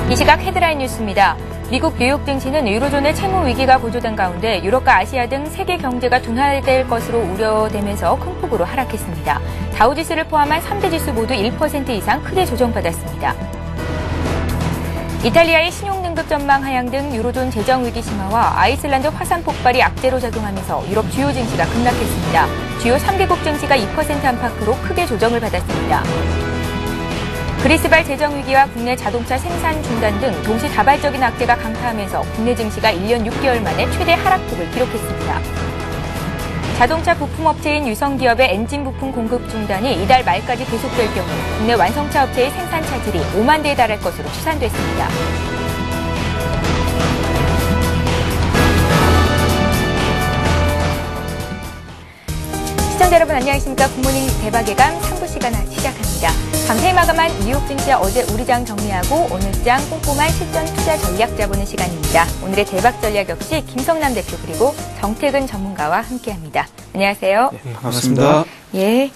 이 시각 헤드라인 뉴스입니다. 미국 뉴욕 증시는 유로존의 채무 위기가 고조된 가운데 유럽과 아시아 등 세계 경제가 둔화될 것으로 우려되면서 큰 폭으로 하락했습니다. 다우지수를 포함한 3대 지수 모두 1% 이상 크게 조정받았습니다. 이탈리아의 신용등급 전망 하향 등 유로존 재정 위기 심화와 아이슬란드 화산 폭발이 악재로 작용하면서 유럽 주요 증시가 급락했습니다. 주요 3개국 증시가 2% 안팎으로 크게 조정을 받았습니다. 그리스발 재정 위기와 국내 자동차 생산 중단 등 동시다발적인 악재가 강타하면서 국내 증시가 1년 6개월 만에 최대 하락폭을 기록했습니다. 자동차 부품업체인 유성기업의 엔진 부품 공급 중단이 이달 말까지 계속될 경우 국내 완성차 업체의 생산 차질이 5만 대에 달할 것으로 추산됐습니다. 시청자 여러분 안녕하십니까. 굿모닝 대박 예감 3부 시간 시작합니다. 밤새 마감한 뉴욕 증시와 어제 우리장 정리하고 오늘 시장 꼼꼼한 실전 투자 전략 짜보는 시간입니다. 오늘의 대박 전략 역시 김성남 대표 그리고 정태근 전문가와 함께합니다. 안녕하세요. 네, 반갑습니다. 예.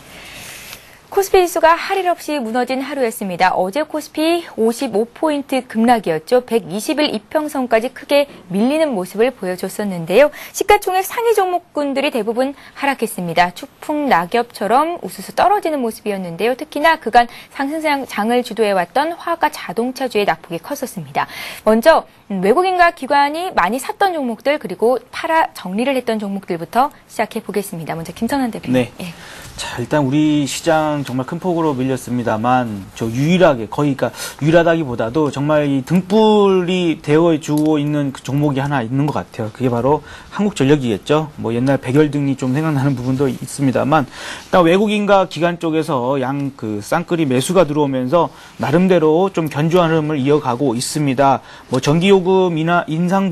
코스피 지수가 할 일 없이 무너진 하루였습니다. 어제 코스피 55포인트 급락이었죠. 120일 이평선까지 크게 밀리는 모습을 보여줬었는데요. 시가총액 상위 종목군들이 대부분 하락했습니다. 추풍 낙엽처럼 우수수 떨어지는 모습이었는데요. 특히나 그간 상승장을 주도해왔던 화가 자동차주의 낙폭이 컸었습니다. 먼저 외국인과 기관이 많이 샀던 종목들 그리고 팔아 정리를 했던 종목들부터 시작해 보겠습니다. 먼저 김성남 대표님. 네. 예. 자, 일단 우리 시장 정말 큰 폭으로 밀렸습니다만 유일하게 그러니까 유일하다기보다도 정말 이 등불이 되어주고 있는 그 종목이 하나 있는 것 같아요. 그게 바로 한국전력이겠죠. 뭐 옛날 백열등이 좀 생각나는 부분도 있습니다만 일단 외국인과 기관 쪽에서 그 쌍끌이 매수가 들어오면서 나름대로 좀 견조한 흐름을 이어가고 있습니다. 뭐 전기요금 인상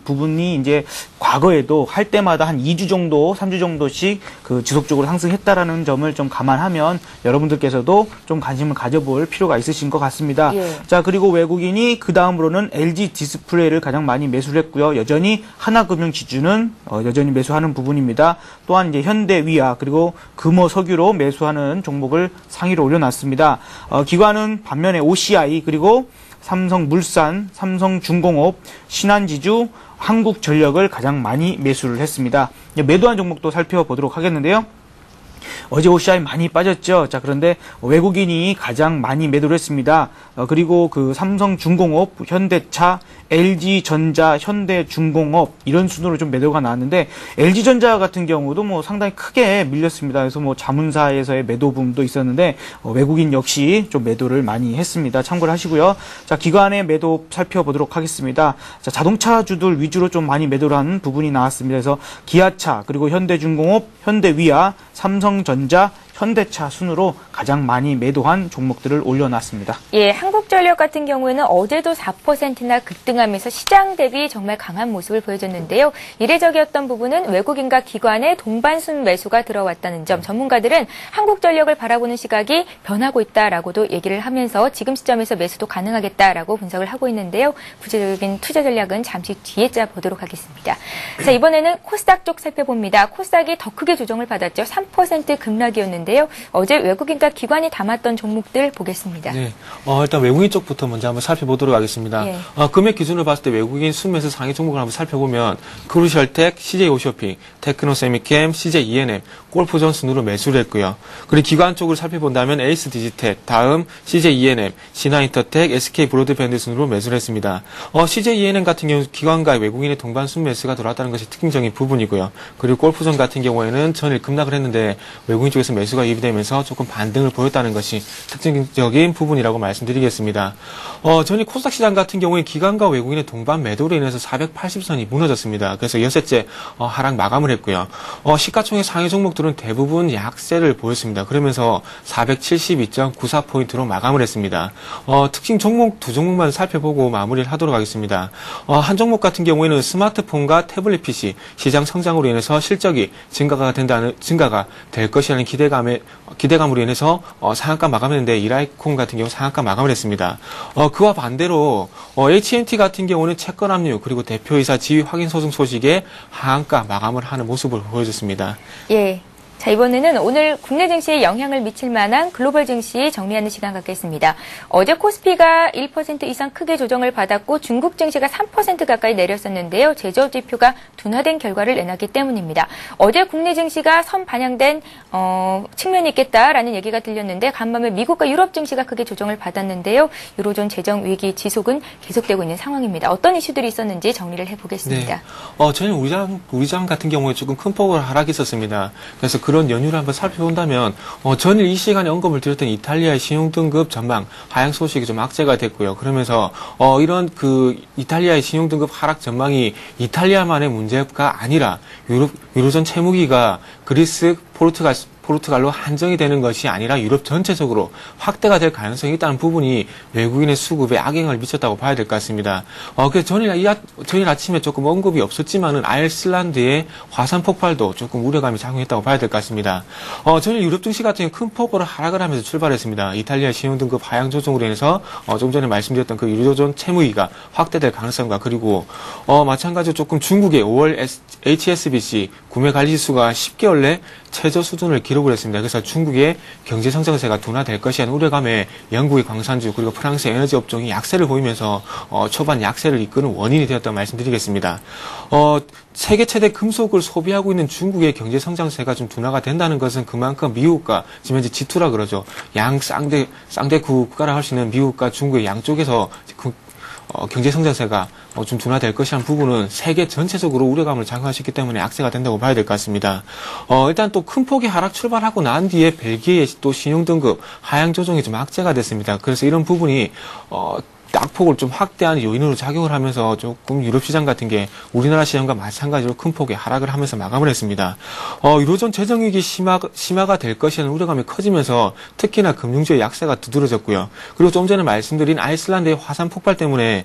부분이 이제 과거에도 할 때마다 한 2주 정도, 3주 정도씩 그 지속적으로 상승했다라는 점을 좀 감안하면 여러분들께서도 좀 관심을 가져볼 필요가 있으신 것 같습니다. 예. 자, 그리고 외국인이 그 다음으로는 LG 디스플레이를 가장 많이 매수를 했고요. 여전히 하나금융지주는 여전히 매수하는 부분입니다. 또한 이제 현대위아 그리고 금호석유로 매수하는 종목을 상위로 올려놨습니다. 기관은 반면에 OCI 그리고 삼성물산, 삼성중공업, 신한지주, 한국전력을 가장 많이 매수를 했습니다. 매도한 종목도 살펴보도록 하겠는데요. 어제 OCI 많이 빠졌죠. 자, 그런데 외국인이 가장 많이 매도를 했습니다. 그리고 그 삼성중공업, 현대차, LG전자, 현대중공업 이런 순으로 좀 매도가 나왔는데 LG전자 같은 경우도 뭐 상당히 크게 밀렸습니다. 그래서 뭐 자문사에서의 매도 붐도 있었는데 외국인 역시 좀 매도를 많이 했습니다. 참고를 하시고요. 자, 기관의 매도 살펴보도록 하겠습니다. 자, 자동차주들 위주로 좀 많이 매도를 한 부분이 나왔습니다. 그래서 기아차, 그리고 현대중공업, 현대위아, 삼성전자, 현대차 순으로 가장 많이 매도한 종목들을 올려놨습니다. 예, 한국전력 같은 경우에는 어제도 4%나 급등하면서 시장 대비 정말 강한 모습을 보여줬는데요. 이례적이었던 부분은 외국인과 기관의 동반순 매수가 들어왔다는 점, 전문가들은 한국전력을 바라보는 시각이 변하고 있다라고도 얘기를 하면서 지금 시점에서 매수도 가능하겠다라고 분석을 하고 있는데요. 구체적인 투자 전략은 잠시 뒤에 짜보도록 하겠습니다. 자, 이번에는 코스닥 쪽 살펴봅니다. 코스닥이 더 크게 조정을 받았죠. 3% 급락이었는데 어제 외국인과 기관이 담았던 종목들 보겠습니다. 네, 일단 외국인 쪽부터 먼저 한번 살펴보도록 하겠습니다. 예. 금액 기준으로 봤을 때 외국인 순매수 상위 종목을 한번 살펴보면 크루셜텍, CJ오쇼핑, 테크노세미캠, CJENM, 골프존 순으로 매수를 했고요. 그리고 기관 쪽으로 살펴본다면 에이스디지텍, 다음 CJENM, 신화인터텍, SK브로드밴드 순으로 매수를 했습니다. CJENM 같은 경우 기관과 외국인의 동반 순매수가 들어왔다는 것이 특징적인 부분이고요. 그리고 골프존 같은 경우에는 전일 급락을 했는데 외국인 쪽에서 매수가 유입되면서 조금 반등을 보였다는 것이 특징적인 부분이라고 말씀드리겠습니다. 전일 코스닥 시장 같은 경우에 기관과 외국인의 동반 매도로 인해서 480선이 무너졌습니다. 그래서 여섯째 하락 마감을 했고요. 시가총액 상위 종목들은 대부분 약세를 보였습니다. 그러면서 472.94포인트로 마감을 했습니다. 특징 종목 두 종목만 살펴보고 마무리를 하도록 하겠습니다. 한 종목 같은 경우에는 스마트폰과 태블릿 PC 시장 성장으로 인해서 실적이 증가가 될 것이라는 기대감으로 인해서 상한가 마감했는데 이라이콘 같은 경우 상한가 마감을 했습니다. 그와 반대로 HNT 같은 경우는 채권 압류 그리고 대표이사 지위 확인 소송 소식에 하한가 마감을 하는 모습을 보여줬습니다. 예. 자, 이번에는 오늘 국내 증시에 영향을 미칠 만한 글로벌 증시 정리하는 시간 갖겠습니다. 어제 코스피가 1% 이상 크게 조정을 받았고 중국 증시가 3% 가까이 내렸었는데요. 제조 지표가 둔화된 결과를 내놨기 때문입니다. 어제 국내 증시가 선반영된 측면이 있겠다라는 얘기가 들렸는데 간밤에 미국과 유럽 증시가 크게 조정을 받았는데요. 유로존 재정 위기 지속은 계속되고 있는 상황입니다. 어떤 이슈들이 있었는지 정리를 해보겠습니다. 네. 저는 우리 장 같은 경우에 조금 큰 폭으로 하락이 있었습니다. 그래서 그런 연유를 한번 살펴본다면 전일 이 시간에 언급을 드렸던 이탈리아의 신용등급 전망 하향 소식이 좀 악재가 됐고요. 그러면서 이런 그 이탈리아의 신용등급 하락 전망이 이탈리아만의 문제가 아니라 유로존 채무기가 그리스, 포르투갈로 한정이 되는 것이 아니라 유럽 전체적으로 확대가 될 가능성이 있다는 부분이 외국인의 수급에 악영향을 미쳤다고 봐야 될 것 같습니다. 그래서 전일 아침에 조금 언급이 없었지만은 아이슬란드의 화산 폭발도 조금 우려감이 작용했다고 봐야 될 것 같습니다. 전일 유럽 증시 같은 경우 큰 폭으로 하락을 하면서 출발했습니다. 이탈리아 신용등급 하향 조정으로 인해서 좀 전에 말씀드렸던 그 유로존 채무기가 확대될 가능성과 그리고 마찬가지로 조금 중국의 5월 HSBC 구매 관리 지수가 10개월 내 최저 수준을 기록을 했습니다. 그래서 중국의 경제 성장세가 둔화될 것이라는 우려감에 영국의 광산주 그리고 프랑스의 에너지 업종이 약세를 보이면서 초반 약세를 이끄는 원인이 되었다고 말씀드리겠습니다. 세계 최대 금속을 소비하고 있는 중국의 경제 성장세가 좀 둔화가 된다는 것은 그만큼 미국과 지금 현재 G2라 그러죠. 양 쌍대 국가라 할 수 있는 미국과 중국의 양쪽에서 경제 성장세가 좀 둔화될 것이라는 부분은 세계 전체적으로 우려감을 작용하셨기 때문에 악재가 된다고 봐야 될 것 같습니다. 일단 또 큰 폭의 하락 출발하고 난 뒤에 벨기에의 또 신용등급 하향 조정이 좀 악재가 됐습니다. 그래서 이런 부분이 낙폭을 좀 확대하는 요인으로 작용을 하면서 조금 유럽 시장 같은 게 우리나라 시장과 마찬가지로 큰 폭의 하락을 하면서 마감을 했습니다. 유로존 재정위기 심화가 될 것이라는 우려감이 커지면서 특히나 금융주의 약세가 두드러졌고요. 그리고 좀 전에 말씀드린 아이슬란드의 화산 폭발 때문에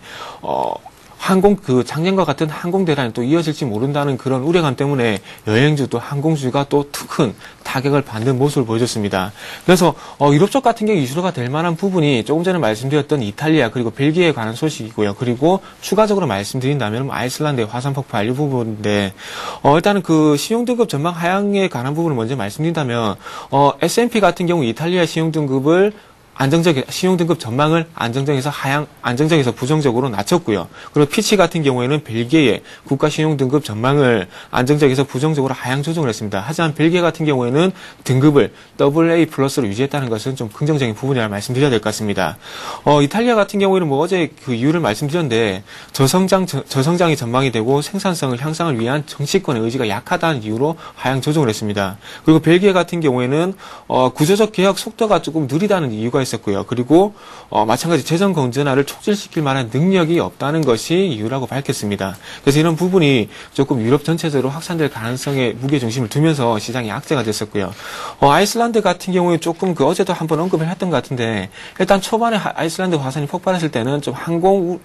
작년과 같은 항공 대란이 또 이어질지 모른다는 그런 우려감 때문에 여행주 또 항공주가 또 큰 타격을 받는 모습을 보여줬습니다. 그래서 유럽 쪽 같은 경우 이슈가 될 만한 부분이 조금 전에 말씀드렸던 이탈리아 그리고 벨기에에 관한 소식이고요. 그리고 추가적으로 말씀드린다면 아이슬란드의 화산 폭발 이 부분인데 일단은 그 신용등급 전망 하향에 관한 부분을 먼저 말씀드린다면 S&P 같은 경우 이탈리아 신용등급을 신용등급 전망을 안정적에서 부정적으로 낮췄고요. 그리고 피치 같은 경우에는 벨기에의 국가 신용등급 전망을 안정적에서 부정적으로 하향 조정을 했습니다. 하지만 벨기에 같은 경우에는 등급을 AA 플러스로 유지했다는 것은 좀 긍정적인 부분이라 말씀드려야 될 것 같습니다. 이탈리아 같은 경우에는 어제 그 이유를 말씀드렸는데 저성장이 전망이 되고 생산성을 향상을 위한 정치권의 의지가 약하다는 이유로 하향 조정을 했습니다. 그리고 벨기에 같은 경우에는 구조적 개혁 속도가 조금 느리다는 이유가 있었고요. 그리고 마찬가지 재정 건전화를 촉진시킬 만한 능력이 없다는 것이 이유라고 밝혔습니다. 그래서 이런 부분이 조금 유럽 전체적으로 확산될 가능성에 무게 중심을 두면서 시장이 악재가 됐었고요. 아이슬란드 같은 경우에 조금 어제도 한번 언급을 했던 것 같은데 일단 초반에 아이슬란드 화산이 폭발했을 때는 좀 항공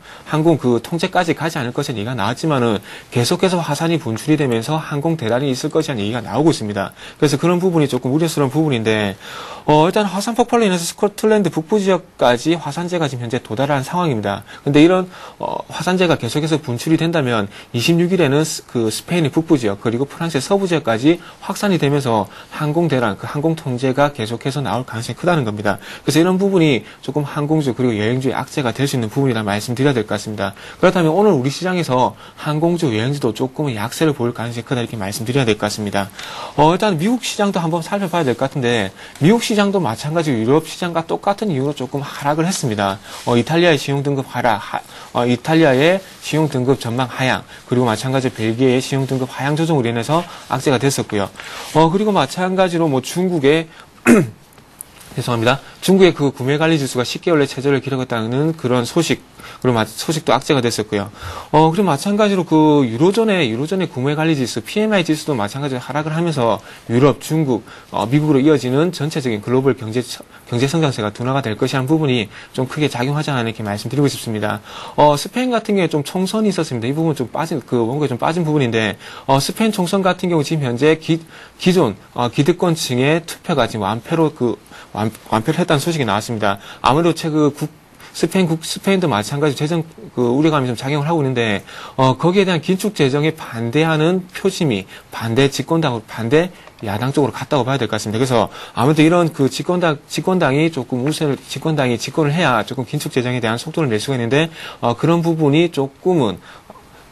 그 통제까지 가지 않을 것이라는 얘기가 나왔지만은 계속해서 화산이 분출이 되면서 항공 대란이 있을 것이라는 얘기가 나오고 있습니다. 그래서 그런 부분이 조금 우려스러운 부분인데 일단 화산 폭발로 인해서 스코틀랜드 북부 지역까지 화산재가 지금 현재 도달한 상황입니다. 근데 이런 화산재가 계속해서 분출이 된다면 26일에는 그 스페인의 북부 지역 그리고 프랑스의 서부 지역까지 확산이 되면서 항공 대란, 그 항공 통제가 계속해서 나올 가능성이 크다는 겁니다. 그래서 이런 부분이 조금 항공주 그리고 여행주의 악재가 될 수 있는 부분이라 말씀드려야 될 것 같습니다. 그렇다면 오늘 우리 시장에서 항공주, 여행주도 조금은 약세를 보일 가능성이 크다 이렇게 말씀드려야 될 것 같습니다. 일단 미국 시장도 한번 살펴봐야 될 것 같은데 미국 시장도 마찬가지로 유럽 시장과 똑같은 이유로 조금 하락을 했습니다. 이탈리아의 신용등급 하락, 이탈리아의 신용등급 전망 하향, 그리고 마찬가지로 벨기에의 신용등급 하향 조정으로 인해서 악재가 됐었고요. 그리고 마찬가지로 중국의 죄송합니다. 중국의 그 구매관리 지수가 10개월 내 최저를 기록했다는 그런 그리고 소식도 악재가 됐었고요. 그리고 마찬가지로 그 유로존의 구매관리 지수, PMI 지수도 마찬가지로 하락을 하면서 유럽, 중국, 미국으로 이어지는 전체적인 글로벌 경제 성장세가 둔화가 될 것이라는 부분이 좀 크게 작용하지 않나 이렇게 말씀드리고 싶습니다. 스페인 같은 경우에 좀 총선이 있었습니다. 이 부분 좀 원고에 좀 빠진 부분인데, 스페인 총선 같은 경우 지금 현재 기존, 기득권층의 투표가 지금 완패를 했다는 소식이 나왔습니다. 아무래도 스페인도 마찬가지 재정 우려감이 좀 작용을 하고 있는데 거기에 대한 긴축 재정에 반대하는 표심이 반대 집권당으로 반대 야당 쪽으로 갔다고 봐야 될 것 같습니다. 그래서 아무래도 이런 그 집권당이 조금 집권당이 집권을 해야 조금 긴축 재정에 대한 속도를 낼 수가 있는데 그런 부분이 조금은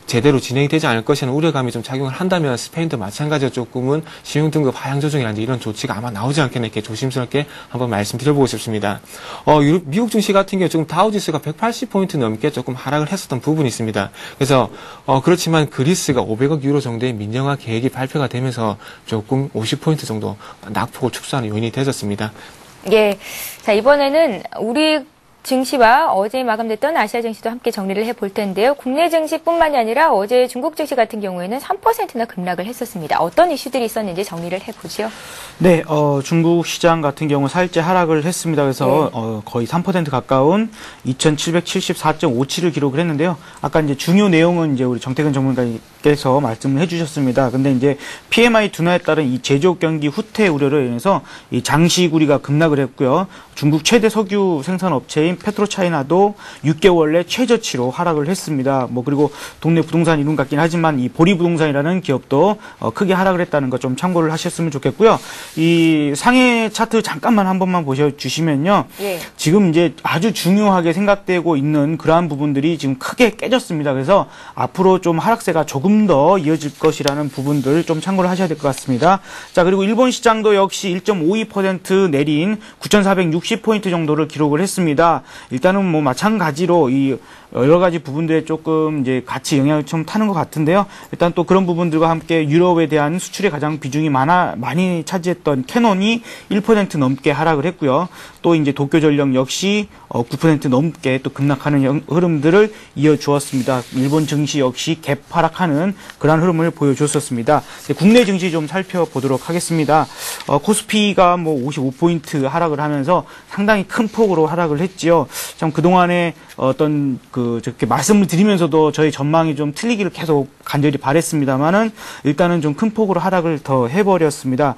제대로 진행이 되지 않을 것이라는 우려감이 좀 작용을 한다면 스페인도 마찬가지로 조금은 신용등급 하향 조정이라든지 이런 조치가 아마 나오지 않겠나 이렇게 조심스럽게 한번 말씀드려보고 싶습니다. 미국 증시 같은 경우 조금 다우지수가 180포인트 넘게 조금 하락을 했었던 부분이 있습니다. 그래서 그렇지만 그리스가 500억 유로 정도의 민영화 계획이 발표가 되면서 조금 50포인트 정도 낙폭을 축소하는 요인이 되었습니다. 예. 자, 이번에는 우리 증시와 어제 마감됐던 아시아 증시도 함께 정리를 해볼 텐데요. 국내 증시뿐만이 아니라 어제 중국 증시 같은 경우에는 3%나 급락을 했었습니다. 어떤 이슈들이 있었는지 정리를 해보죠. 네, 중국 시장 같은 경우 살짝 하락을 했습니다. 그래서 거의 3% 가까운 2,774.57을 기록을 했는데요. 아까 이제 중요 내용은 이제 우리 정태근 전문가께서 말씀을 해주셨습니다. 근데 이제 PMI 둔화에 따른 이 제조업 경기 후퇴 우려로 인해서 이 장시구리가 급락을 했고요. 중국 최대 석유 생산업체인 페트로차이나도 6개월 내 최저치로 하락을 했습니다. 그리고 동네 부동산 이름 같긴 하지만 이 보리부동산이라는 기업도 크게 하락을 했다는 거 좀 참고를 하셨으면 좋겠고요. 이 상해 차트 잠깐만 한 번만 보셔주시면요. 예. 지금 이제 아주 중요하게 생각되고 있는 그러한 부분들이 지금 크게 깨졌습니다. 그래서 앞으로 좀 하락세가 조금 더 이어질 것이라는 부분들 좀 참고를 하셔야 될 것 같습니다. 자, 그리고 일본 시장도 역시 1.52% 내린 9,460포인트 정도를 기록을 했습니다. 일단은 뭐 마찬가지로 이 여러 가지 부분들에 조금 이제 같이 영향을 좀 타는 것 같은데요. 일단 또 그런 부분들과 함께 유럽에 대한 수출의 가장 비중이 많이 차지했던 캐논이 1% 넘게 하락을 했고요. 또 이제 도쿄전력 역시 9% 넘게 또 급락하는 흐름들을 이어주었습니다. 일본 증시 역시 갭 하락하는 그런 흐름을 보여줬었습니다. 국내 증시 좀 살펴보도록 하겠습니다. 코스피가 뭐 55포인트 하락을 하면서 상당히 큰 폭으로 하락을 했지요. 참 그동안에 어떤 저렇게 말씀을 드리면서도 저희 전망이 좀 틀리기를 계속 간절히 바랬습니다만은 일단은 좀 큰 폭으로 하락을 더 해버렸습니다.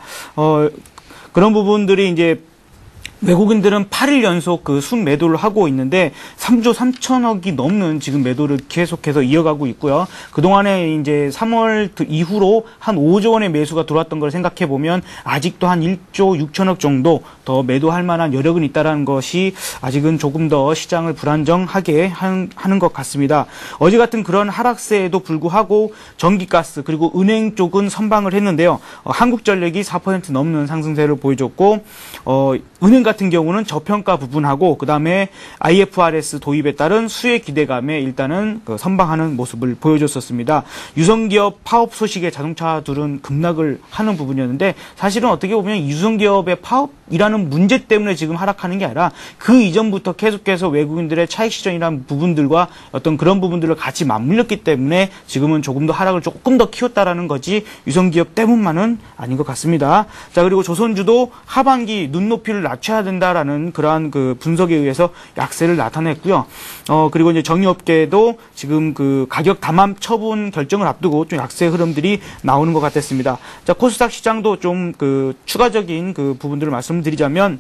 그런 부분들이 이제 외국인들은 8일 연속 그 순매도를 하고 있는데 3조 3천억이 넘는 지금 매도를 계속해서 이어가고 있고요. 그동안에 이제 3월 이후로 한 5조 원의 매수가 들어왔던 걸 생각해 보면 아직도 한 1조 6천억 정도 더 매도할 만한 여력은 있다는 것이 아직은 조금 더 시장을 불안정하게 하는 것 같습니다. 어제 같은 그런 하락세에도 불구하고 전기가스 그리고 은행 쪽은 선방을 했는데요. 한국전력이 4% 넘는 상승세를 보여줬고 은행 같은 경우는 저평가 부분하고 그다음에 IFRS 도입에 따른 수혜 기대감에 일단은 선방하는 모습을 보여줬었습니다. 유성기업 파업 소식에 자동차들은 급락을 하는 부분이었는데 사실은 어떻게 보면 유성기업의 파업이라는 문제 때문에 지금 하락하는 게 아니라 그 이전부터 계속해서 외국인들의 차익 실현이라는 부분들과 어떤 그런 부분들을 같이 맞물렸기 때문에 지금은 조금 더 하락을 조금 더 키웠다라는 거지 유성기업 때문만은 아닌 것 같습니다. 자, 그리고 조선주도 하반기 눈높이를 낮춰야 된다라는 그러한 그 분석에 의해서 약세를 나타냈고요. 그리고 이제 정유업계도 지금 그 가격 담합 처분 결정을 앞두고 좀 약세 흐름들이 나오는 것 같았습니다. 자, 코스닥 시장도 좀 그 추가적인 그 부분들을 말씀드리자면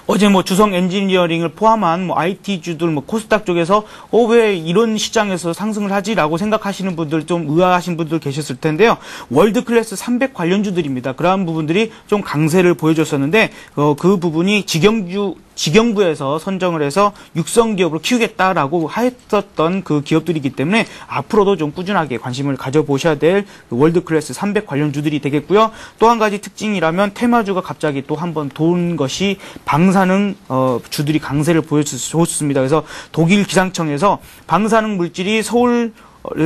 어제 뭐 주성 엔지니어링을 포함한 뭐 IT주들 뭐 코스닥 쪽에서 왜 이런 시장에서 상승을 하지라고 생각하시는 분들 좀 의아하신 분들 계셨을 텐데요. 월드 클래스 300 관련주들입니다. 그러한 부분들이 좀 강세를 보여줬었는데 그 부분이 직영부에서 선정을 해서 육성 기업으로 키우겠다라고 했었던 그 기업들이기 때문에 앞으로도 좀 꾸준하게 관심을 가져보셔야 될 월드 클래스 300 관련주들이 되겠고요. 또 한 가지 특징이라면 테마주가 갑자기 또 한 번 돈 것이 방사능 주들이 강세를 보여줬습니다. 그래서 독일 기상청에서 방사능 물질이 서울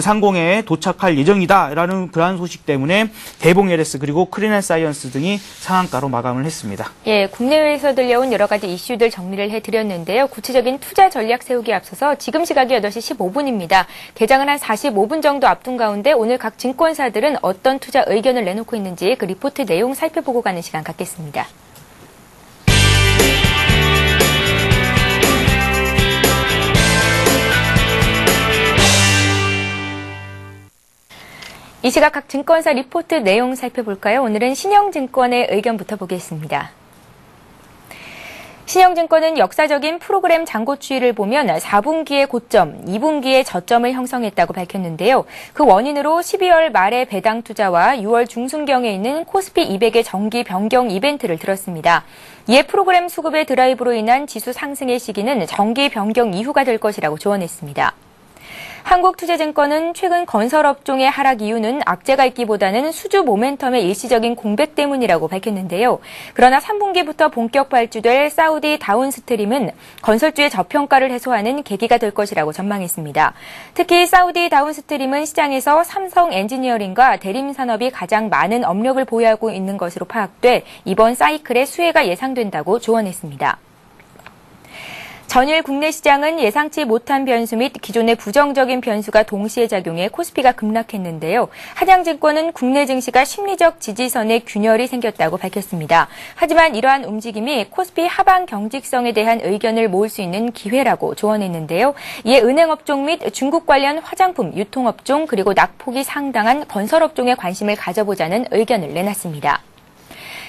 상공에 도착할 예정이다라는 그러한 소식 때문에 대봉 LS 그리고 크리넨 사이언스 등이 상한가로 마감을 했습니다. 예, 국내외에서 들려온 여러 가지 이슈들 정리를 해드렸는데요. 구체적인 투자 전략 세우기에 앞서서 지금 시각이 8시 15분입니다. 개장은 한 45분 정도 앞둔 가운데 오늘 각 증권사들은 어떤 투자 의견을 내놓고 있는지 그 리포트 내용 살펴보고 가는 시간 갖겠습니다. 이 시각 각 증권사 리포트 내용 살펴볼까요? 오늘은 신영증권의 의견부터 보겠습니다. 신영증권은 역사적인 프로그램 잔고 추이를 보면 4분기의 고점, 2분기의 저점을 형성했다고 밝혔는데요. 그 원인으로 12월 말의 배당 투자와 6월 중순경에 있는 코스피 200의 정기 변경 이벤트를 들었습니다. 이에 프로그램 수급의 드라이브로 인한 지수 상승의 시기는 정기 변경 이후가 될 것이라고 조언했습니다. 한국투자증권은 최근 건설업종의 하락 이유는 악재가 있기보다는 수주 모멘텀의 일시적인 공백 때문이라고 밝혔는데요. 그러나 3분기부터 본격 발주될 사우디 다운스트림은 건설주의 저평가를 해소하는 계기가 될 것이라고 전망했습니다. 특히 사우디 다운스트림은 시장에서 삼성 엔지니어링과 대림산업이 가장 많은 업력을 보유하고 있는 것으로 파악돼 이번 사이클의 수혜가 예상된다고 조언했습니다. 전일 국내 시장은 예상치 못한 변수 및 기존의 부정적인 변수가 동시에 작용해 코스피가 급락했는데요. 한양증권은 국내 증시가 심리적 지지선에 균열이 생겼다고 밝혔습니다. 하지만 이러한 움직임이 코스피 하방 경직성에 대한 의견을 모을 수 있는 기회라고 조언했는데요. 이에 은행업종 및 중국 관련 화장품, 유통업종 그리고 낙폭이 상당한 건설업종에 관심을 가져보자는 의견을 내놨습니다.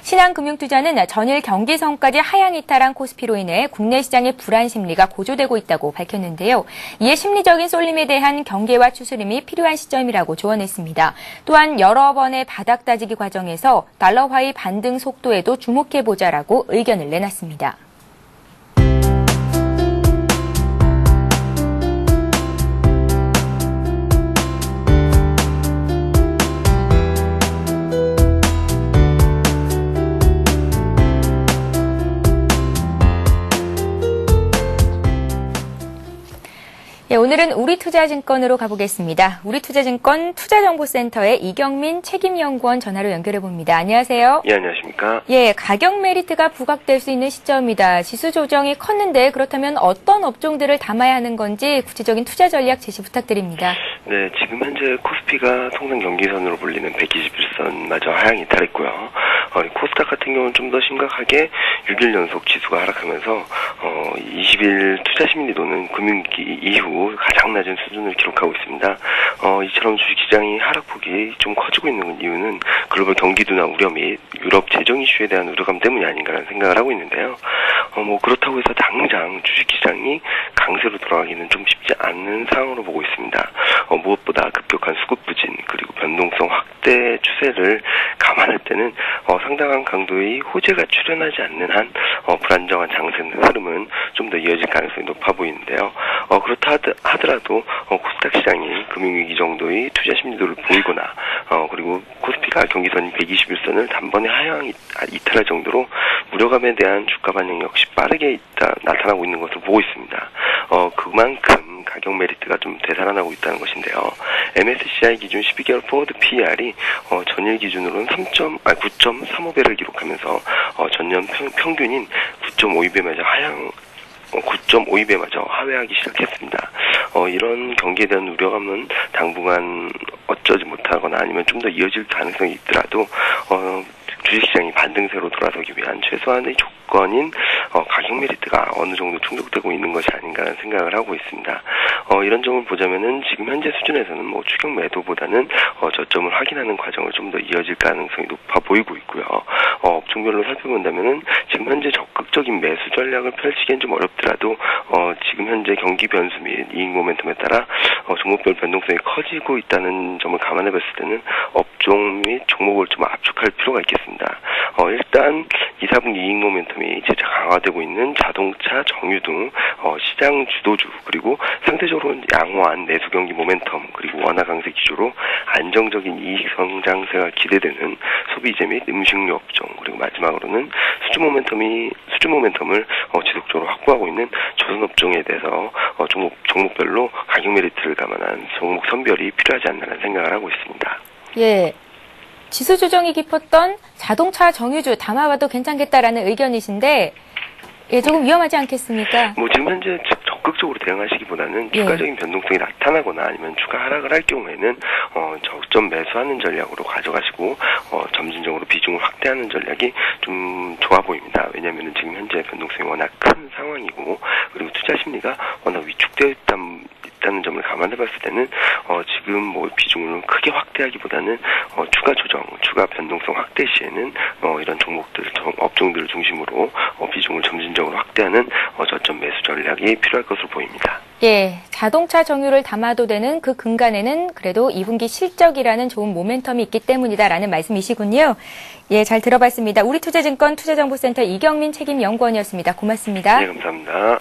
신한금융투자는 전일 경기성까지 하향 이탈한 코스피로 인해 국내 시장의 불안 심리가 고조되고 있다고 밝혔는데요. 이에 심리적인 쏠림에 대한 경계와 추스림이 필요한 시점이라고 조언했습니다. 또한 여러 번의 바닥 다지기 과정에서 달러화의 반등 속도에도 주목해보자라고 의견을 내놨습니다. 네, 오늘은 우리투자증권으로 가보겠습니다. 우리투자증권 투자정보센터의 이경민 책임연구원 전화로 연결해봅니다. 안녕하세요. 예, 안녕하십니까. 예, 가격 메리트가 부각될 수 있는 시점입니다. 지수 조정이 컸는데 그렇다면 어떤 업종들을 담아야 하는 건지 구체적인 투자 전략 제시 부탁드립니다. 네, 지금 현재 코스피가 통상 경기선으로 불리는 121선마저 하향 이탈했고요. 코스닥 같은 경우는 좀 더 심각하게 6일 연속 지수가 하락하면서 20일 투자 심리도는 금융위기 이후 가장 낮은 수준을 기록하고 있습니다. 이처럼 주식시장이 하락폭이 좀 커지고 있는 이유는 글로벌 경기도나 우려 및 유럽 재정 이슈에 대한 우려감 때문이 아닌가라는 생각을 하고 있는데요. 그렇다고 해서 당장 주식시장이 강세로 돌아가기는 좀 쉽지 않은 상황으로 보고 있습니다. 무엇보다 급격한 수급 부진 그리고 변동성 확대 추세를 감안할 때는 상당한 강도의 호재가 출현하지 않는 한 불안정한 장세 흐름은 좀 더 이어질 가능성이 높아 보이는데요. 그렇다 하더라도 코스닥 시장이 금융위기 정도의 투자 심리도를 보이거나 그리고 코스피가 경기선 121선을 단번에 하향 이탈할 정도로 우려감에 대한 주가 반영 역시 빠르게 나타나고 있는 것으로 보고 있습니다. 그만큼 가격 메리트가 좀 되살아나고 있다는 것인데요. MSCI 기준 12개월 포워드 PER이 전일 기준으로는 9.35배를 기록하면서 전년 평균인 9.52배마저 9.52배마저 하회하기 시작했습니다. 이런 경기에 대한 우려감은 당분간 어쩌지 못하거나 아니면 좀 더 이어질 가능성이 있더라도 주식시장이 반등세로 돌아서기 위한 최소한의 조건인 가격 메리트가 어느 정도 충족되고 있는 것이 아닌가라는 생각을 하고 있습니다. 이런 점을 보자면은 지금 현재 수준에서는 추격 매도보다는 저점을 확인하는 과정을 좀 더 이어질 가능성이 높아 보이고 있고요. 업종별로 살펴본다면은 지금 현재 적극적인 매수 전략을 펼치기엔 좀 어렵더라도 지금 현재 경기 변수 및 이익 모멘텀에 따라 종목별 변동성이 커지고 있다는 점을 감안해 봤을 때는 업종 및 종목을 좀 압축할 필요가 있겠습니다. 일단 2, 4분기 이익 모멘텀이 재차 강화되고 있는 자동차, 정유 등 시장 주도주 그리고 상대적으로 양호한 내수 경기 모멘텀 그리고 원화 강세 기조로 안정적인 이익 성장세가 기대되는 소비재 및 음식료 업종 그리고 마지막으로는 수주 모멘텀을 지속적으로 확보하고 있는 조선 업종에 대해서 종목별로 가격 메리트를 감안한 종목 선별이 필요하지 않나라는 생각을 하고 있습니다. 예. 지수 조정이 깊었던 자동차, 정유주 담아봐도 괜찮겠다라는 의견이신데, 예, 조금 위험하지 않겠습니까? 지금 현재 적극적으로 대응하시기보다는 예. 추가적인 변동성이 나타나거나 아니면 추가 하락을 할 경우에는 적점 매수하는 전략으로 가져가시고 점진적으로 비중을 확대하는 전략이 좀 좋아 보입니다. 왜냐하면 지금 현재 변동성이 워낙 큰 상황이고 그리고 투자 심리가 워낙 위축되어 있다는 점을 감안해봤을 때는 지금 뭐 비중을 크게 확대하기보다는 추가 조정, 추가 변동성 확대 시에는 이런 종목들, 업종들을 중심으로 비중을 점진적으로 확대하는 저점 매수 전략이 필요할 것으로 보입니다. 예, 자동차 정유를 담아도 되는 그 근간에는 그래도 2분기 실적이라는 좋은 모멘텀이 있기 때문이다라는 말씀이시군요. 예, 잘 들어봤습니다. 우리투자증권 투자정보센터 이경민 책임연구원이었습니다. 고맙습니다. 네, 감사합니다.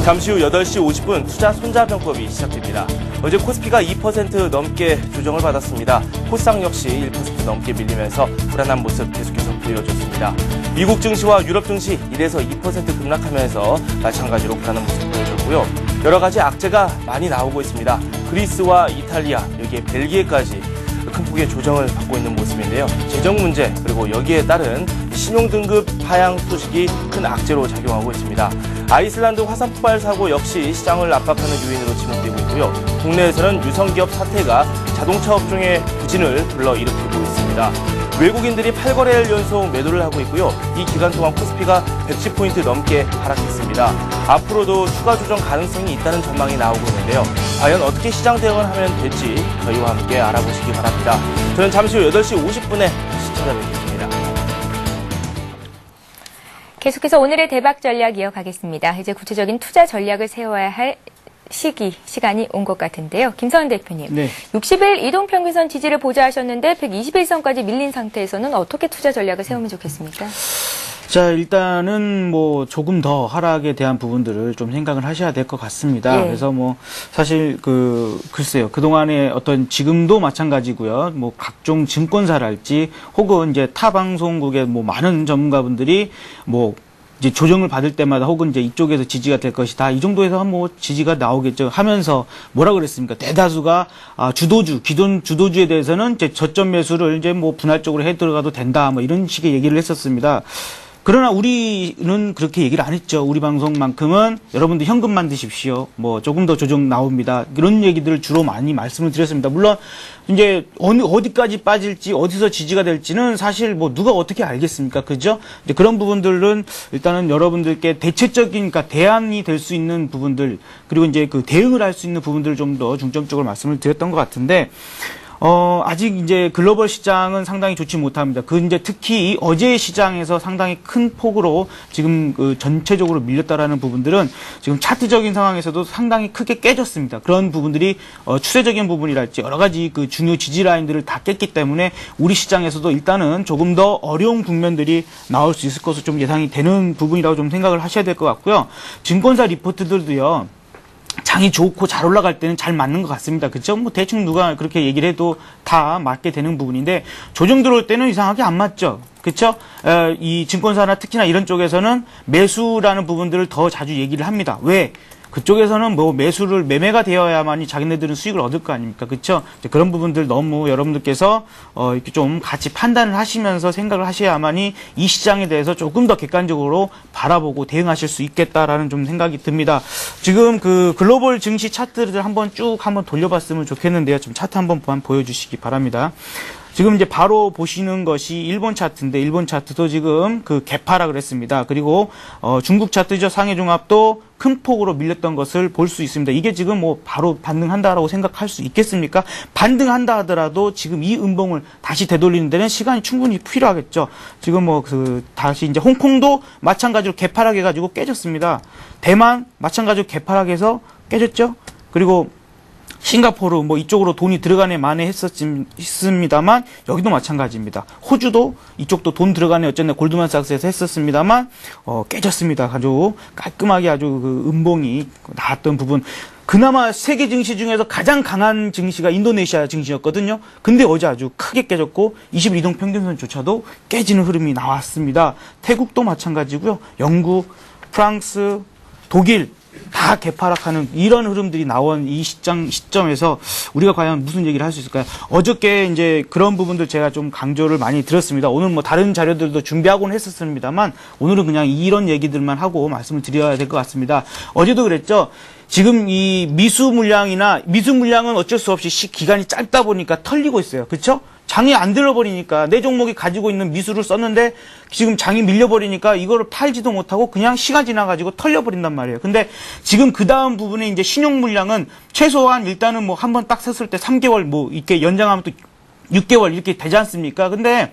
잠시 후 8시 50분 투자 손자병법이 시작됩니다. 어제 코스피가 2% 넘게 조정을 받았습니다. 코스닥 역시 1% 넘게 밀리면서 불안한 모습 계속해서 보여줬습니다. 미국 증시와 유럽 증시 1에서 2% 급락하면서 마찬가지로 불안한 모습 보여줬고요. 여러 가지 악재가 많이 나오고 있습니다. 그리스와 이탈리아, 여기에 벨기에까지 큰 폭의 조정을 받고 있는 모습인데요. 재정 문제 그리고 여기에 따른 신용등급 하향 소식이 큰 악재로 작용하고 있습니다. 아이슬란드 화산 폭발 사고 역시 시장을 압박하는 요인으로 지목되고 있고요. 국내에서는 유성기업 사태가 자동차 업종의 부진을 불러일으키고 있습니다. 외국인들이 8거래일 연속 매도를 하고 있고요. 이 기간 동안 코스피가 110포인트 넘게 하락했습니다. 앞으로도 추가 조정 가능성이 있다는 전망이 나오고 있는데요. 과연 어떻게 시장 대응을 하면 될지 저희와 함께 알아보시기 바랍니다. 저는 잠시 후 8시 50분에 다시 찾아뵙겠습니다. 계속해서 오늘의 대박 전략 이어가겠습니다. 이제 구체적인 투자 전략을 세워야 할 시간이 온 것 같은데요. 김서은 대표님, 네. 60일 이동평균선 지지를 보좌하셨는데 121선까지 밀린 상태에서는 어떻게 투자 전략을 세우면 좋겠습니까? 자, 일단은 뭐 조금 더 하락에 대한 부분들을 좀 생각을 하셔야 될 것 같습니다. 예. 그래서 뭐 사실 글쎄요. 그동안에 어떤 지금도 마찬가지고요. 뭐 각종 증권사랄지 혹은 이제 타 방송국의 뭐 많은 전문가분들이 뭐 이제 조정을 받을 때마다 혹은 이제 이쪽에서 지지가 될 것이다. 이 정도에서 뭐 지지가 나오겠죠. 하면서 뭐라 그랬습니까? 대다수가 기존 주도주에 대해서는 이제 저점 매수를 이제 뭐 분할적으로 해 들어가도 된다. 뭐 이런 식의 얘기를 했었습니다. 그러나 우리는 그렇게 얘기를 안 했죠. 우리 방송만큼은 여러분들 현금만 드십시오. 뭐 조금 더 조정 나옵니다. 이런 얘기들을 주로 많이 말씀을 드렸습니다. 물론 이제 어디까지 빠질지 어디서 지지가 될지는 사실 뭐 누가 어떻게 알겠습니까? 그죠? 이제 그런 부분들은 일단은 여러분들께 대체적인 그러니까 대안이 될 수 있는 부분들 그리고 이제 그 대응을 할 수 있는 부분들을 좀 더 중점적으로 말씀을 드렸던 것 같은데 아직 이제 글로벌 시장은 상당히 좋지 못합니다. 이제 특히 어제의 시장에서 상당히 큰 폭으로 지금 전체적으로 밀렸다라는 부분들은 지금 차트적인 상황에서도 상당히 크게 깨졌습니다. 그런 부분들이 추세적인 부분이랄지 여러 가지 그 중요 지지 라인들을 다 깼기 때문에 우리 시장에서도 일단은 조금 더 어려운 국면들이 나올 수 있을 것으로 좀 예상이 되는 부분이라고 좀 생각을 하셔야 될 것 같고요. 증권사 리포트들도요. 장이 좋고 잘 올라갈 때는 잘 맞는 것 같습니다. 그죠? 뭐 대충 누가 그렇게 얘기를 해도 다 맞게 되는 부분인데 조정 들어올 때는 이상하게 안 맞죠. 그렇죠? 이 증권사나 특히나 이런 쪽에서는 매수라는 부분들을 더 자주 얘기를 합니다. 왜? 그쪽에서는 뭐 매매가 되어야만이 자기네들은 수익을 얻을 거 아닙니까? 그렇죠? 그런 부분들 너무 여러분들께서 이렇게 좀 같이 판단을 하시면서 생각을 하셔야만이 이 시장에 대해서 조금 더 객관적으로 바라보고 대응하실 수 있겠다라는 좀 생각이 듭니다. 지금 그 글로벌 증시 차트를 한번 돌려봤으면 좋겠는데요. 좀 차트 한번 보여주시기 바랍니다. 지금 이제 바로 보시는 것이 일본 차트인데 일본 차트도 지금 그 개파락을 했습니다. 그리고 중국 차트죠. 상해종합도 큰 폭으로 밀렸던 것을 볼 수 있습니다. 이게 지금 뭐 바로 반등한다라고 생각할 수 있겠습니까? 반등한다 하더라도 지금 이 음봉을 다시 되돌리는 데는 시간이 충분히 필요하겠죠. 지금 뭐 다시 이제 홍콩도 마찬가지로 개파락 해가지고 깨졌습니다. 대만 마찬가지로 개파락해서 깨졌죠. 그리고 싱가포르 뭐 이쪽으로 돈이 들어가네 마네 했습니다만 여기도 마찬가지입니다. 호주도 이쪽도 돈 들어가네 어쨌네 골드만삭스에서 했었습니다만 깨졌습니다. 아주 깔끔하게 아주 그 음봉이 나왔던 부분. 그나마 세계 증시 중에서 가장 강한 증시가 인도네시아 증시였거든요. 근데 어제 아주 크게 깨졌고 20일 이동 평균선조차도 깨지는 흐름이 나왔습니다. 태국도 마찬가지고요. 영국, 프랑스, 독일 다 개파락하는 이런 흐름들이 나온 이 시점에서 우리가 과연 무슨 얘기를 할 수 있을까요? 어저께 이제 그런 부분들 제가 좀 강조를 많이 들었습니다. 오늘 뭐 다른 자료들도 준비하고는 했었습니다만 오늘은 그냥 이런 얘기들만 하고 말씀을 드려야 될 것 같습니다. 어제도 그랬죠. 지금 이 미수 물량은 어쩔 수 없이 기간이 짧다 보니까 털리고 있어요. 그렇죠? 장이 안 들어버리니까 내 종목이 가지고 있는 미수를 썼는데 지금 장이 밀려버리니까 이거를 팔지도 못하고 그냥 시간 지나가지고 털려버린단 말이에요. 근데 지금 그 다음 부분에 이제 신용 물량은 최소한 일단은 뭐 한번 딱 섰을 때 3개월 뭐 이렇게 연장하면 또 6개월 이렇게 되지 않습니까? 근데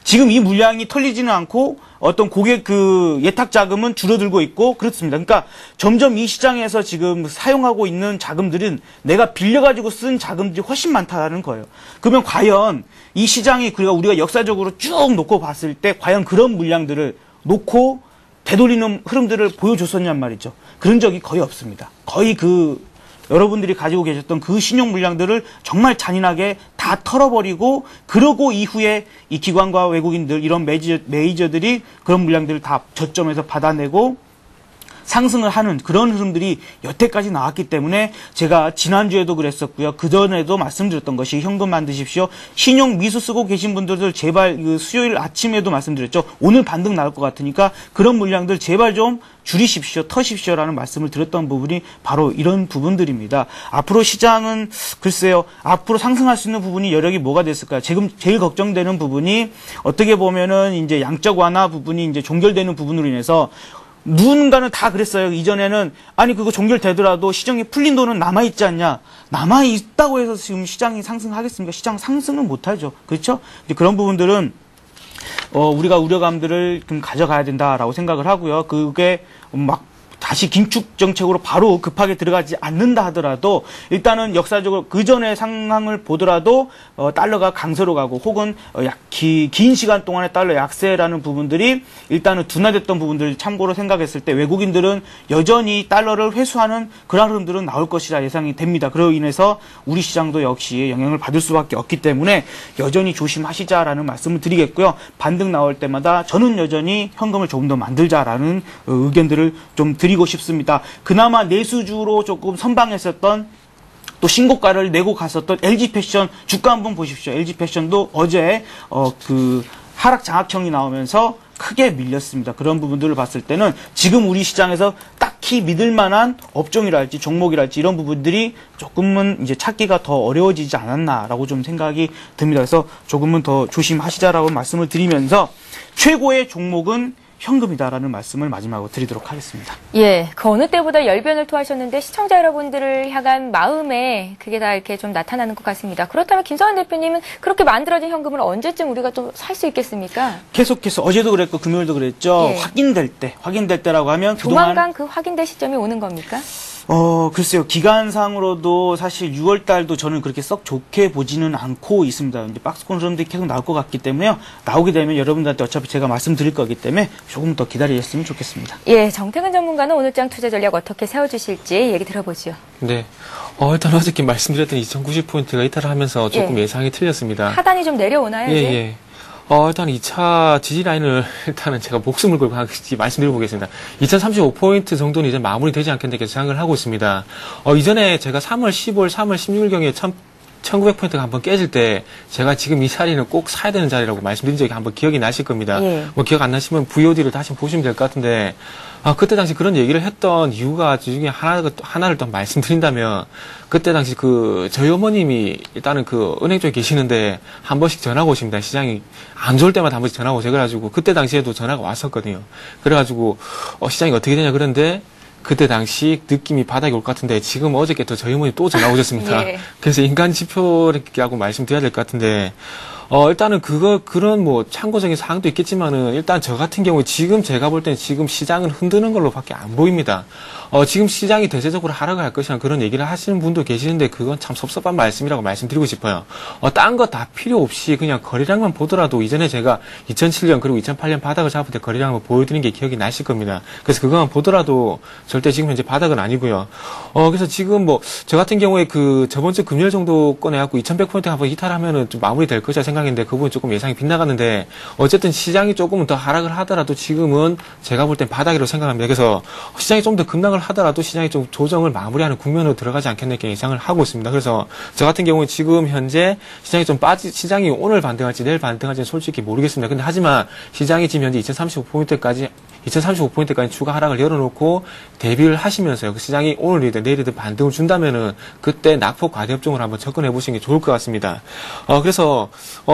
지금 이 물량이 털리지는 않고 어떤 고객 그 예탁 자금은 줄어들고 있고 그렇습니다. 그러니까 점점 이 시장에서 지금 사용하고 있는 자금들은 내가 빌려가지고 쓴 자금들이 훨씬 많다는 거예요. 그러면 과연 이 시장이 우리가 역사적으로 쭉 놓고 봤을 때 과연 그런 물량들을 놓고 되돌리는 흐름들을 보여줬었냔 말이죠. 그런 적이 거의 없습니다. 거의 여러분들이 가지고 계셨던 그 신용 물량들을 정말 잔인하게 다 털어버리고 그러고 이후에 이 기관과 외국인들 이런 메이저들이 그런 물량들을 다 저점에서 받아내고 상승을 하는 그런 흐름들이 여태까지 나왔기 때문에 제가 지난주에도 그랬었고요. 그전에도 말씀드렸던 것이 현금 만드십시오. 신용 미수 쓰고 계신 분들도 제발 수요일 아침에도 말씀드렸죠. 오늘 반등 나올 것 같으니까 그런 물량들 제발 좀 줄이십시오. 터십시오라는 말씀을 드렸던 부분이 바로 이런 부분들입니다. 앞으로 시장은 글쎄요. 앞으로 상승할 수 있는 부분이 여력이 뭐가 됐을까요? 지금 제일 걱정되는 부분이 어떻게 보면은 이제 양적 완화 부분이 이제 종결되는 부분으로 인해서 누군가는 다 그랬어요. 이전에는 아니 그거 종결되더라도 시장에 풀린 돈은 남아있지 않냐. 남아있다고 해서 지금 시장이 상승하겠습니까? 시장 상승은 못하죠. 그렇죠? 이제 그런 부분들은 우리가 우려감들을 좀 가져가야 된다라고 생각을 하고요. 그게 막 다시 긴축 정책으로 바로 급하게 들어가지 않는다 하더라도 일단은 역사적으로 그 전의 상황을 보더라도 달러가 강세로 가고 혹은 긴 시간 동안에 달러 약세라는 부분들이 일단은 둔화됐던 부분들을 참고로 생각했을 때 외국인들은 여전히 달러를 회수하는 그런 흐름들은 나올 것이라 예상이 됩니다. 그로 인해서 우리 시장도 역시 영향을 받을 수밖에 없기 때문에 여전히 조심하시자라는 말씀을 드리겠고요. 반등 나올 때마다 저는 여전히 현금을 조금 더 만들자라는 의견들을 좀 드리고 싶습니다. 그나마 내수주로 조금 선방했었던 또 신고가를 내고 갔었던 LG패션 주가 한번 보십시오. LG패션도 어제 하락 장악형이 나오면서 크게 밀렸습니다. 그런 부분들을 봤을 때는 지금 우리 시장에서 딱히 믿을 만한 업종이랄지 종목이랄지 이런 부분들이 조금은 이제 찾기가 더 어려워지지 않았나라고 좀 생각이 듭니다. 그래서 조금은 더 조심하시자라고 말씀을 드리면서 최고의 종목은 현금이다라는 말씀을 마지막으로 드리도록 하겠습니다. 예, 그 어느 때보다 열변을 토하셨는데 시청자 여러분들을 향한 마음에 그게 다 이렇게 좀 나타나는 것 같습니다. 그렇다면 김성환 대표님은 그렇게 만들어진 현금을 언제쯤 우리가 좀 살 수 있겠습니까? 계속해서 어제도 그랬고 금요일도 그랬죠. 예. 확인될 때라고 하면 조만간 그 확인될 시점이 오는 겁니까? 글쎄요. 기간상으로도 사실 6월 달도 저는 그렇게 썩 좋게 보지는 않고 있습니다. 이제 박스권 흐름들이 계속 나올 것 같기 때문에요. 나오게 되면 여러분들한테 어차피 제가 말씀드릴 거기 때문에 조금 더 기다리셨으면 좋겠습니다. 예, 정태근 전문가는 오늘장 투자 전략 어떻게 세워주실지 얘기 들어보죠. 네. 일단 어저께 말씀드렸던 2090포인트가 이탈을 하면서 조금 예상이 틀렸습니다. 하단이 좀 내려오나요? 예, 이제? 예. 일단 2차 지지 라인을 일단은 제가 목숨을 걸고 말씀드려보겠습니다. 2035포인트 정도는 이제 마무리되지 않겠나 이렇게 생각을 하고 있습니다. 이전에 제가 3월 15일, 3월 16일경에 1900포인트가 한번 깨질 때 제가 지금 이 자리는 꼭 사야 되는 자리라고 말씀드린 적이 한번 기억이 나실 겁니다. 예. 뭐 기억 안 나시면 VOD를 다시 보시면 될 것 같은데 그때 당시 그런 얘기를 했던 이유가 중에 하나를 또 말씀드린다면 그때 당시 저희 어머님이 일단은 은행 쪽에 계시는데 한 번씩 전화가 오십니다. 시장이 안 좋을 때마다 한 번씩 전화가 오세요. 그래가지고 그때 당시에도 전화가 왔었거든요. 그래가지고 시장이 어떻게 되냐 그런데 그때 당시 느낌이 바닥이 올 것 같은데 지금 어저께 또 저희 어머니 또 전화 오셨습니다. 예. 그래서 인간 지표라고 말씀드려야 될 것 같은데 일단은 그런 뭐 참고적인 사항도 있겠지만은 일단 저 같은 경우에 지금 제가 볼 때는 지금 시장은 흔드는 걸로밖에 안 보입니다. 지금 시장이 대체적으로 하락할 것이라는 그런 얘기를 하시는 분도 계시는데 그건 참 섭섭한 말씀이라고 말씀드리고 싶어요. 딴 거 다 필요 없이 그냥 거래량만 보더라도 이전에 제가 2007년 그리고 2008년 바닥을 잡을 때 거래량을 보여드린 게 기억이 나실 겁니다. 그래서 그거만 보더라도 절대 지금 현재 바닥은 아니고요. 그래서 지금 뭐 저 같은 경우에 저번 주 금요일 정도 꺼내갖고 2100포인트 한번 이탈하면은 좀 마무리 될 것이라 생각하는데 상인데 그 부분이 조금 예상이 빗나갔는데 어쨌든 시장이 조금은 더 하락을 하더라도 지금은 제가 볼 땐 바닥이라고 생각합니다. 그래서 시장이 좀 더 급락을 하더라도 시장이 좀 조정을 마무리하는 국면으로 들어가지 않겠나 이렇게 예상을 하고 있습니다. 그래서 저 같은 경우는 지금 현재 시장이 좀 시장이 오늘 반등할지 내일 반등할지는 솔직히 모르겠습니다. 근데 하지만 시장이 지금 현재 2035포인트까지 추가 하락을 열어놓고 대비를 하시면서요. 그 시장이 오늘이든 내일이든 반등을 준다면은 그때 낙폭 과대협정을 한번 접근해 보시는 게 좋을 것 같습니다. 그래서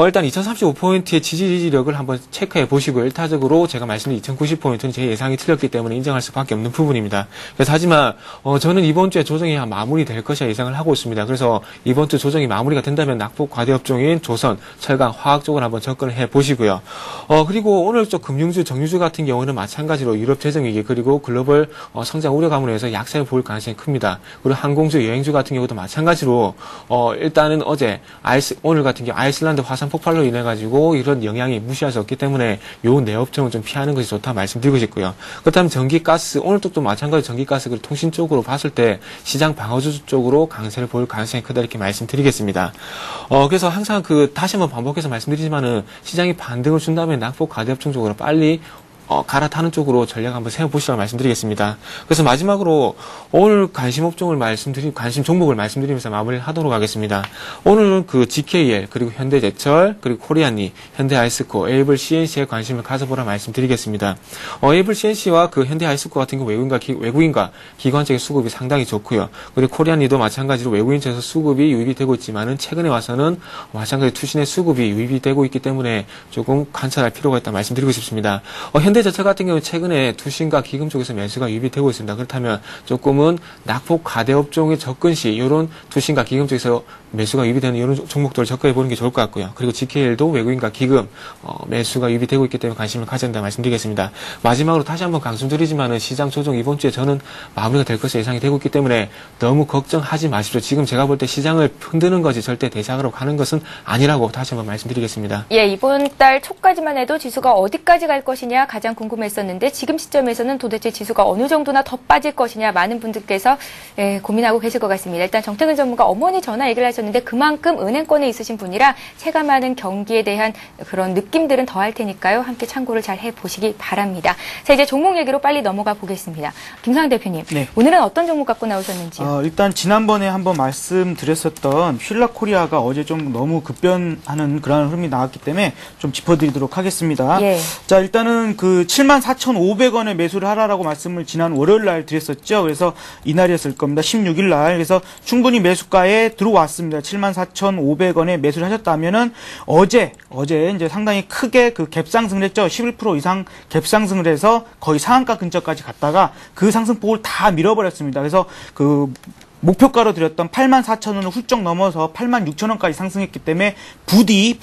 일단 2035포인트의 지지력을 한번 체크해 보시고 일타적으로 제가 말씀드린 2090포인트는 제 예상이 틀렸기 때문에 인정할 수밖에 없는 부분입니다. 그래서 하지만 저는 이번 주에 조정이 마무리될 것이라 예상을 하고 있습니다. 그래서 이번 주 조정이 마무리가 된다면 낙폭 과대협정인 조선, 철강, 화학 쪽으로 한번 접근을 해 보시고요. 그리고 오늘 쪽 금융주, 정유주 같은 경우는 마찬가지로 유럽 재정위기 그리고 글로벌 성장 우려 감으로 해서 약세를 보일 가능성이 큽니다. 그리고 항공주, 여행주 같은 경우도 마찬가지로 일단은 어제 오늘 같은 경우 아이슬란드 화산 폭발로 인해 가지고 이런 영향이 무시할 수 없기 때문에 요 내업종은 좀 피하는 것이 좋다 말씀드리고 싶고요. 그렇다면 전기가스 오늘 쪽도 마찬가지로 전기가스 그리고 통신 쪽으로 봤을 때 시장 방어주 쪽으로 강세를 보일 가능성이 크다 이렇게 말씀드리겠습니다. 그래서 항상 다시 한번 반복해서 말씀드리지만은 시장이 반등을 준다면 낙폭 과대협정 쪽으로 빨리 갈아타는 쪽으로 전략 한번 세워보시라고 말씀드리겠습니다. 그래서 마지막으로 오늘 관심 종목을 말씀드리면서 마무리를 하도록 하겠습니다. 오늘은 GKL, 그리고 현대제철, 그리고 코리안리, 현대아이스코, 에이블 CNC에 관심을 가져보라 말씀드리겠습니다. 에이블 CNC와 현대아이스코 같은 경우 외국인과 기관적인 수급이 상당히 좋고요. 그리고 코리안리도 마찬가지로 외국인 쪽에서 수급이 유입이 되고 있지만은 최근에 와서는 마찬가지로 투신의 수급이 유입이 되고 있기 때문에 조금 관찰할 필요가 있다 말씀드리고 싶습니다. 현대제철 같은 경우는 최근에 투신과 기금 쪽에서 매수가 유입이 되고 있습니다. 그렇다면 조금은 낙폭 과대업종의 접근 시 이런 투신과 기금 쪽에서 매수가 유입이 되는 이런 종목들을 접근해 보는 게 좋을 것 같고요. 그리고 GKL도 외국인과 기금 매수가 유입이 되고 있기 때문에 관심을 가져야 된다 말씀드리겠습니다. 마지막으로 다시 한번 강조드리지만은 시장 조정 이번 주에 저는 마무리가 될 것으로 예상이 되고 있기 때문에 너무 걱정하지 마십시오. 지금 제가 볼 때 시장을 흔드는 것이 절대 대상으로 가는 것은 아니라고 다시 한번 말씀드리겠습니다. 예, 이번 달 초까지만 해도 지수가 어디까지 갈 것이냐 가장 궁금했었는데 지금 시점에서는 도대체 지수가 어느 정도나 더 빠질 것이냐 많은 분들께서 고민하고 계실 것 같습니다. 일단 정태근 전문가 어머니 전화 얘기를 하셨는데 그만큼 은행권에 있으신 분이라 체감하는 경기에 대한 그런 느낌들은 더할 테니까요. 함께 참고를 잘 해보시기 바랍니다. 자, 이제 종목 얘기로 빨리 넘어가 보겠습니다. 김상현 대표님, 네. 오늘은 어떤 종목 갖고 나오셨는지요? 일단 지난번에 한번 말씀드렸었던 휠라코리아가 어제 좀 너무 급변하는 그런 흐름이 나왔기 때문에 좀 짚어드리도록 하겠습니다. 예. 자, 일단은 74,500원에 매수를 하라라고 말씀을 지난 월요일 날 드렸었죠. 그래서 이날이었을 겁니다. 16일 날. 그래서 충분히 매수가에 들어왔습니다. 74,500원에 매수를 하셨다면은 어제 이제 상당히 크게 갭상승을 했죠. 11% 이상 갭상승을 해서 거의 상한가 근처까지 갔다가 그 상승폭을 다 밀어버렸습니다. 그래서 목표가로 드렸던 84,000원을 훌쩍 넘어서 86,000원까지 상승했기 때문에 부디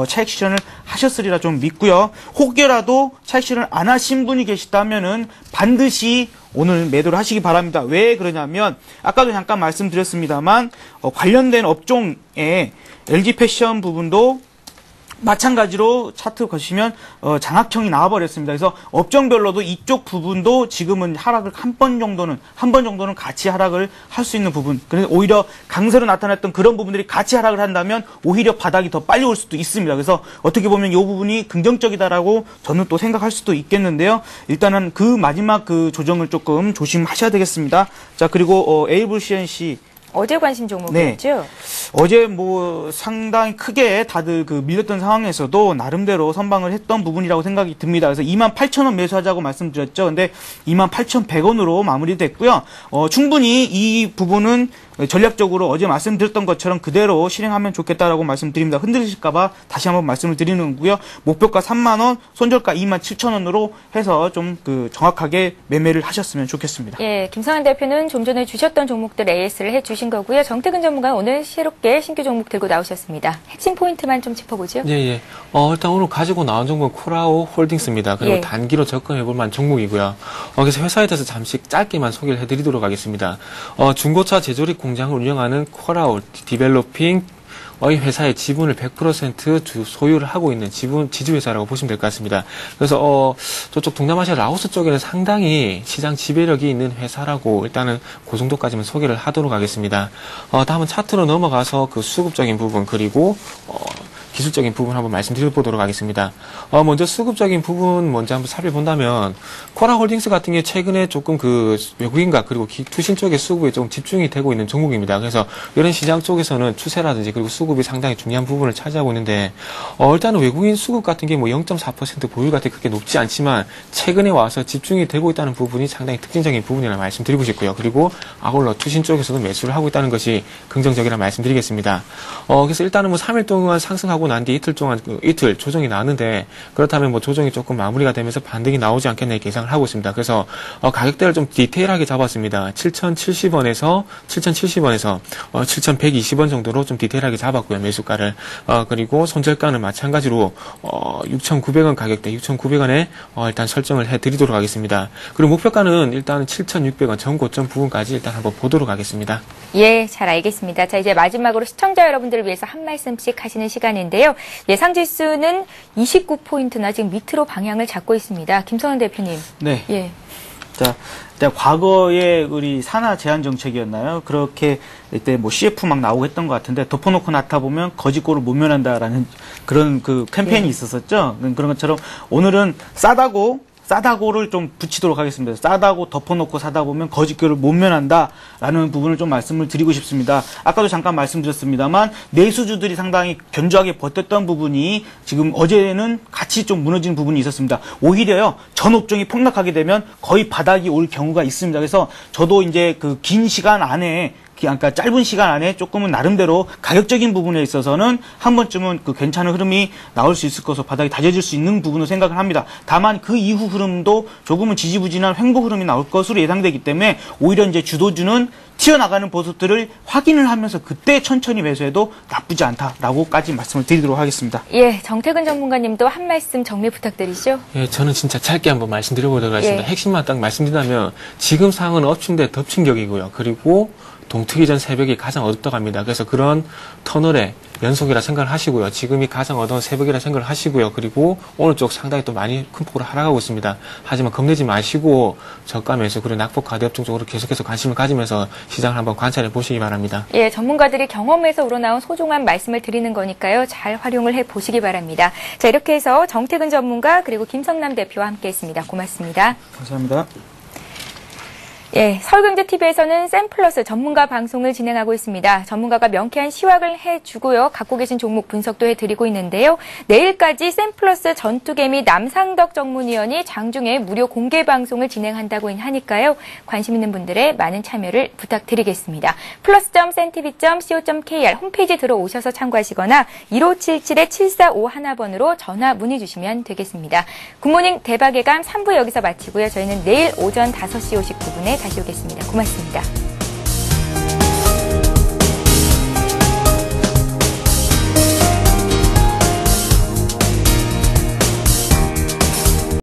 차익 실현을 하셨으리라 좀 믿고요. 혹여라도 차익 실현을 안 하신 분이 계시다면은 반드시 오늘 매도를 하시기 바랍니다. 왜 그러냐면 아까도 잠깐 말씀드렸습니다만 관련된 업종에 LG 패션 부분도 마찬가지로 차트 보시면 장악형이 나와버렸습니다. 그래서 업종별로도 이쪽 부분도 지금은 하락을 한 번 정도는 같이 하락을 할 수 있는 부분. 그래서 오히려 강세로 나타났던 그런 부분들이 같이 하락을 한다면 오히려 바닥이 더 빨리 올 수도 있습니다. 그래서 어떻게 보면 이 부분이 긍정적이다라고 저는 또 생각할 수도 있겠는데요. 일단은 마지막 조정을 조금 조심하셔야 되겠습니다. 자, 그리고 에이블 CNC 어제 관심 종목이었죠? 네. 어제 상당히 크게 다들 밀렸던 상황에서도 나름대로 선방을 했던 부분이라고 생각이 듭니다. 그래서 28,000원 매수하자고 말씀드렸죠. 근데 28,100원으로 마무리됐고요. 충분히 이 부분은 전략적으로 어제 말씀드렸던 것처럼 그대로 실행하면 좋겠다라고 말씀드립니다. 흔들리실까봐 다시 한번 말씀을 드리는 거고요. 목표가 3만원, 손절가 27,000원으로 해서 좀 정확하게 매매를 하셨으면 좋겠습니다. 예, 김상현 대표는 좀 전에 주셨던 종목들 AS를 해주신 거고요. 정태근 전문가는 오늘 새롭게 신규 종목 들고 나오셨습니다. 핵심 포인트만 좀 짚어보죠. 예. 일단 오늘 가지고 나온 종목은 코라오 홀딩스입니다. 그리고 예. 단기로 접근해볼 만한 종목이고요. 그래서 회사에 대해서 잠시 짧게만 소개를 해드리도록 하겠습니다. 중고차 제조립 공장을 운영하는 코라오 디벨로핑 이 회사의 지분을 100% 소유를 하고 있는 지주회사라고 보시면 될 것 같습니다. 그래서 저쪽 동남아시아 라오스 쪽에는 상당히 시장 지배력이 있는 회사라고 일단은 그 정도까지만 소개를 하도록 하겠습니다. 다음은 차트로 넘어가서 수급적인 부분 그리고 기술적인 부분 한번 말씀드려보도록 하겠습니다. 먼저 수급적인 부분 먼저 한번 살펴본다면 코라홀딩스 같은 게 최근에 조금 그 외국인과 그리고 투신 쪽의 수급에 좀 집중이 되고 있는 종목입니다. 그래서 이런 시장 쪽에서는 추세라든지 그리고 수급이 상당히 중요한 부분을 차지하고 있는데 일단은 외국인 수급 같은 게 뭐 0.4% 보유 같은 게 그렇게 높지 않지만 최근에 와서 집중이 되고 있다는 부분이 상당히 특징적인 부분이라 말씀드리고 싶고요. 그리고 아울러 투신 쪽에서도 매수를 하고 있다는 것이 긍정적이라 말씀드리겠습니다. 그래서 일단은 뭐 3일 동안 상승하고 난 뒤 이틀 동안 이틀 조정이 나왔는데 그렇다면 뭐 조정이 조금 마무리가 되면서 반등이 나오지 않겠나 이렇게 예상을 하고 있습니다. 그래서 가격대를 좀 디테일하게 잡았습니다. 7,070원에서 7,120원 정도로 좀 디테일하게 잡았고요. 매수가를. 그리고 손절가는 마찬가지로 6,900원 가격대 6,900원에 일단 설정을 해드리도록 하겠습니다. 그리고 목표가는 일단 7,600원 전고점 부분까지 일단 한번 보도록 하겠습니다. 예, 잘 알겠습니다. 자, 이제 마지막으로 시청자 여러분들을 위해서 한 말씀씩 하시는 시간인데요. 예상지수는 29포인트나 지금 밑으로 방향을 잡고 있습니다. 김성환 대표님. 네. 예. 자, 과거에 우리 산하 제한 정책이었나요? 그렇게 이때 뭐 CF 막 나오고 했던 것 같은데 덮어놓고 나타 보면 거짓골을 못 면한다라는 그런 그 캠페인이 있었었죠. 그런 것처럼 오늘은 싸다고를 좀 붙이도록 하겠습니다. 싸다고 덮어놓고 사다 보면 거짓골을 못 면한다라는 부분을 좀 말씀을 드리고 싶습니다. 아까도 잠깐 말씀드렸습니다만 내수주들이 상당히 견조하게 버텼던 부분이 지금 어제는 같이 좀 무너진 부분이 있었습니다. 오히려요 전 업종이 폭락하게 되면 거의 바닥이 올 경우가 있습니다. 그래서 저도 이제 그 긴 시간 안에 그러니까 짧은 시간 안에 조금은 나름대로 가격적인 부분에 있어서는 한 번쯤은 그 괜찮은 흐름이 나올 수 있을 것으로 바닥이 다져질 수 있는 부분으로 생각을 합니다. 다만 그 이후 흐름도 조금은 지지부진한 횡보 흐름이 나올 것으로 예상되기 때문에 오히려 이제 주도주는 튀어나가는 모습들을 확인을 하면서 그때 천천히 매수해도 나쁘지 않다라고까지 말씀을 드리도록 하겠습니다. 예, 정태근 전문가님도 한 말씀 정리 부탁드리죠. 예, 저는 진짜 짧게 한번 말씀드려보도록 하겠습니다. 예. 핵심만 딱 말씀드리자면 지금 상황은 엎친 데 덮친 격이고요. 그리고 동트기 전 새벽이 가장 어둡다고 합니다. 그래서 그런 터널의 연속이라 생각을 하시고요. 지금이 가장 어두운 새벽이라 생각을 하시고요. 그리고 오늘 쪽 상당히 또 많이 큰 폭으로 하락하고 있습니다. 하지만 겁내지 마시고 저가 매수 그리고 낙폭 가대업종 쪽으로 계속해서 관심을 가지면서 시장을 한번 관찰해 보시기 바랍니다. 예, 전문가들이 경험에서 우러나온 소중한 말씀을 드리는 거니까요. 잘 활용을 해 보시기 바랍니다. 자, 이렇게 해서 정태근 전문가 그리고 김성남 대표와 함께했습니다. 고맙습니다. 감사합니다. 예, 서울경제TV에서는 샘플러스 전문가 방송을 진행하고 있습니다. 전문가가 명쾌한 시황을 해주고요. 갖고 계신 종목 분석도 해드리고 있는데요. 내일까지 샘플러스 전투개미 남상덕 전문위원이 장중에 무료 공개 방송을 진행한다고 하니까요. 관심 있는 분들의 많은 참여를 부탁드리겠습니다. plus.cntv.co.kr 홈페이지 들어오셔서 참고하시거나 1577-7451번으로 전화 문의 주시면 되겠습니다. 굿모닝 대박의 감 3부 여기서 마치고요. 저희는 내일 오전 5시 59분에 다시 오겠습니다. 고맙습니다.